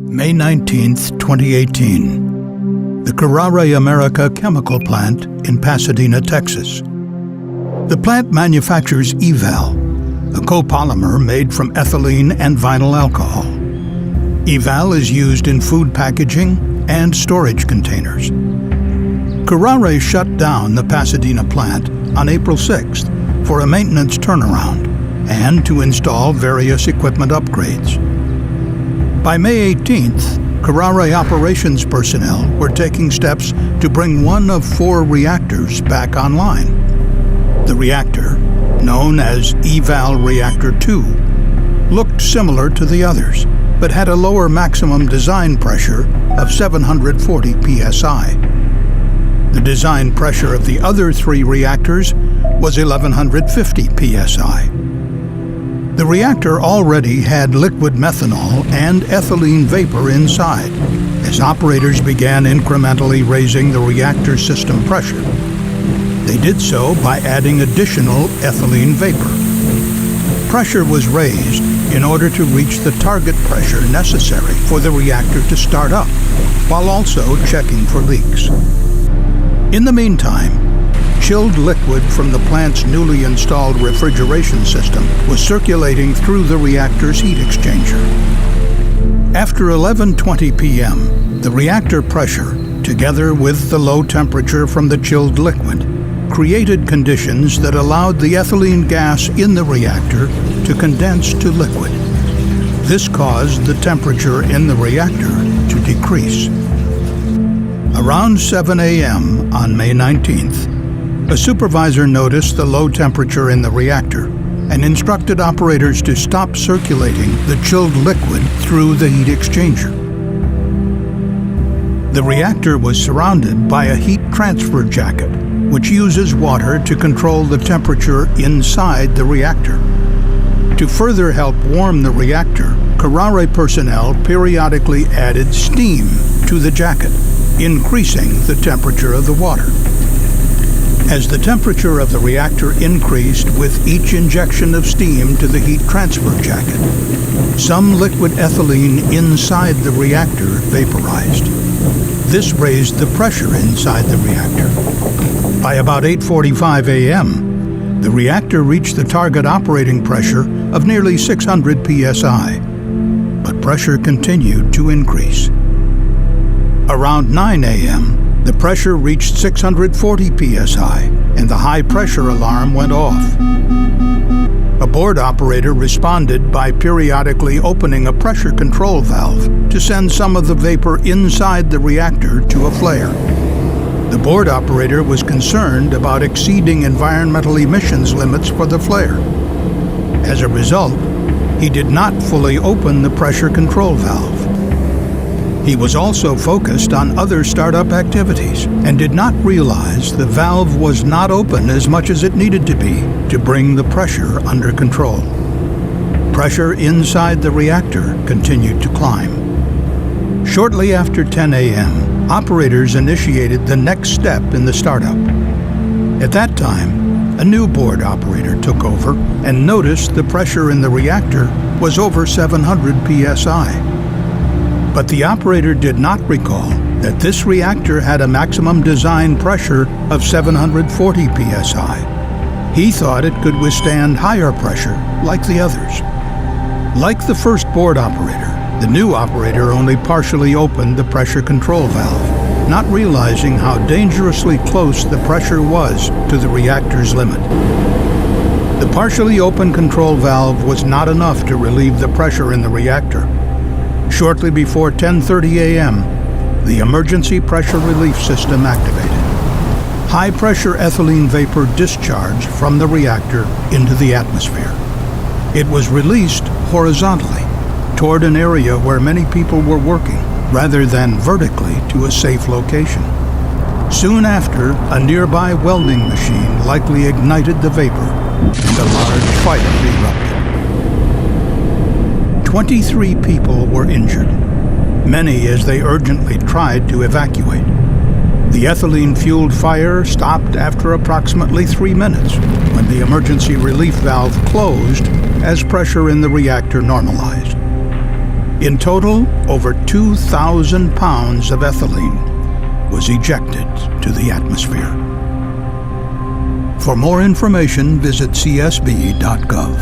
May 19, 2018. The Kuraray America chemical plant in Pasadena, Texas. The plant manufactures EVAL, a copolymer made from ethylene and vinyl alcohol. EVAL is used in food packaging and storage containers. Kuraray shut down the Pasadena plant on April 6th for a maintenance turnaround and to install various equipment upgrades. By May 18th, Kuraray operations personnel were taking steps to bring one of 4 reactors back online. The reactor, known as EVAL Reactor 2, looked similar to the others, but had a lower maximum design pressure of 740 psi. The design pressure of the other 3 reactors was 1150 psi. The reactor already had liquid methanol and ethylene vapor inside, as operators began incrementally raising the reactor system pressure. They did so by adding additional ethylene vapor. Pressure was raised in order to reach the target pressure necessary for the reactor to start up, while also checking for leaks. In the meantime, chilled liquid from the plant's newly installed refrigeration system was circulating through the reactor's heat exchanger. After 11:20 p.m., the reactor pressure, together with the low temperature from the chilled liquid, created conditions that allowed the ethylene gas in the reactor to condense to liquid. This caused the temperature in the reactor to decrease. Around 7 a.m. on May 19th, a supervisor noticed the low temperature in the reactor and instructed operators to stop circulating the chilled liquid through the heat exchanger. The reactor was surrounded by a heat transfer jacket, which uses water to control the temperature inside the reactor. To further help warm the reactor, Kuraray personnel periodically added steam to the jacket, increasing the temperature of the water. As the temperature of the reactor increased with each injection of steam to the heat transfer jacket, some liquid ethylene inside the reactor vaporized. This raised the pressure inside the reactor. By about 8:45 a.m., the reactor reached the target operating pressure of nearly 600 psi, but pressure continued to increase. Around 9 a.m., the pressure reached 640 psi, and the high-pressure alarm went off. A board operator responded by periodically opening a pressure control valve to send some of the vapor inside the reactor to a flare. The board operator was concerned about exceeding environmental emissions limits for the flare. As a result, he did not fully open the pressure control valve. He was also focused on other startup activities and did not realize the valve was not open as much as it needed to be to bring the pressure under control. Pressure inside the reactor continued to climb. Shortly after 10 a.m., operators initiated the next step in the startup. At that time, a new board operator took over and noticed the pressure in the reactor was over 700 psi. But the operator did not recall that this reactor had a maximum design pressure of 740 psi. He thought it could withstand higher pressure like the others. Like the first board operator, the new operator only partially opened the pressure control valve, not realizing how dangerously close the pressure was to the reactor's limit. The partially open control valve was not enough to relieve the pressure in the reactor. Shortly before 10:30 a.m., the emergency pressure relief system activated. High-pressure ethylene vapor discharged from the reactor into the atmosphere. It was released horizontally toward an area where many people were working, rather than vertically to a safe location. Soon after, a nearby welding machine likely ignited the vapor, and a large fire erupted. 23 people were injured, many as they urgently tried to evacuate. The ethylene-fueled fire stopped after approximately 3 minutes, when the emergency relief valve closed as pressure in the reactor normalized. In total, over 2,000 pounds of ethylene was ejected to the atmosphere. For more information, visit csb.gov.